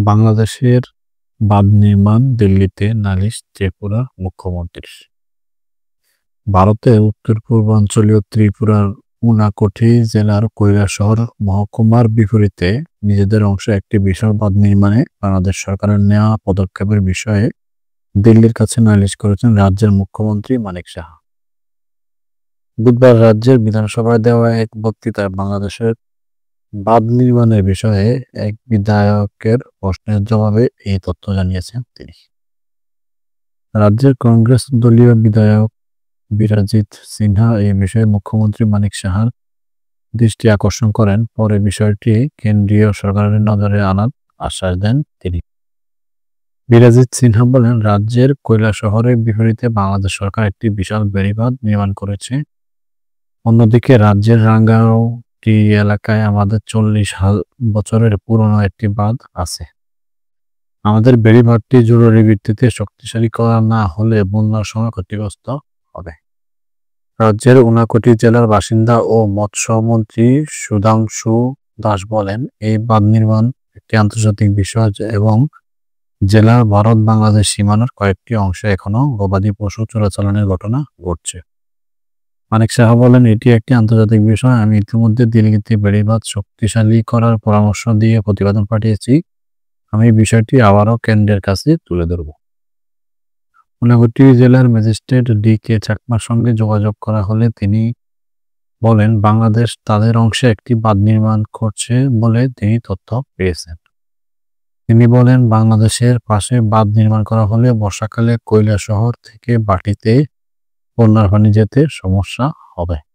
বাংলাদেশের বাঁধ নির্মাণ দিল্লিতে নালিশ ত্রিপুরার মুখ্যমন্ত্রীর। ভারতের উত্তর-পূর্বাঞ্চলীয় ত্রিপুরার উনাকোটি জেলার কৈলাসহর মহকুমার বিপরীতে নিজেদের অংশে একটি বিশাল বাঁধ নির্মাণে বাংলাদেশ সরকারের নেওয়া পদক্ষেপের বিষয়ে দিল্লির কাছে নালিশ করেছেন রাজ্যের মুখ্যমন্ত্রী মানিক সাহা। বুধবার রাজ্যের বিধানসভায় দেওয়া এক বক্তৃতায় বাংলাদেশের বাঁধ নির্মাণের বিষয়ে এক বিধায়কের প্রশ্নের জবাবে এই তথ্য জানিয়েছেন তিনি। রাজ্যের কংগ্রেস দলীয় বিধায়ক বিরাজিত সিনহা এই বিষয়ে মুখ্যমন্ত্রী মানিক সাহার দৃষ্টি আকর্ষণ করেন। পরে বিষয়টি কেন্দ্রীয় সরকারের নজরে আনার আশ্বাস দেন তিনি। বিরাজিত সিনহা বলেন, রাজ্যের কৈলাসহরের বিপরীতে বাংলাদেশ সরকার একটি বিশাল বেড়িবাঁধ নির্মাণ করেছে। অন্যদিকে রাজ্যের রাঙ্গামাটি এলাকায় আমাদের 40 বছরের পুরনো একটি বাঁধ আছে। আমাদের বেড়িবাঁধটি জরুরি ভিত্তিতে শক্তিশালী করা না হলে বন্যার সময় ক্ষতিগ্রস্ত হবে। রাজ্যের উনাকোটি জেলার বাসিন্দা ও মৎস্যমন্ত্রী সুধাংশু দাস বলেন, এই বাঁধ নির্মাণ একটি আন্তর্জাতিক বিষয় এবং জেলার ভারত-বাংলাদেশ সীমানার কয়েকটি অংশে এখনো গবাদি পশু চোরাচালানের ঘটনা ঘটছে। মানিক সাহা বলেন, এটি একটি আন্তর্জাতিক বিষয়। আমি ইতিমধ্যে দিল্লিতে বেড়িবাঁধ শক্তিশালী করার পরামর্শ দিয়ে প্রতিবেদন পাঠিয়েছি। আমি বিষয়টি আবারও কেন্দ্রের কাছে তুলে ধরব। উনাকোটি জেলার ম্যাজিস্ট্রেট ডি.কে. চাকমার সঙ্গে যোগাযোগ করা হলে তিনি বলেন, বাংলাদেশ তাদের অংশে একটি বাঁধ নির্মাণ করছে বলে তিনি তথ্য পেয়েছেন। তিনি বলেন, বাংলাদেশের পাশে বাঁধ নির্মাণ করা হলে বর্ষাকালে কৈলাসহর থেকে বাটিতে বন্যার পানি যেতে সমস্যা হবে।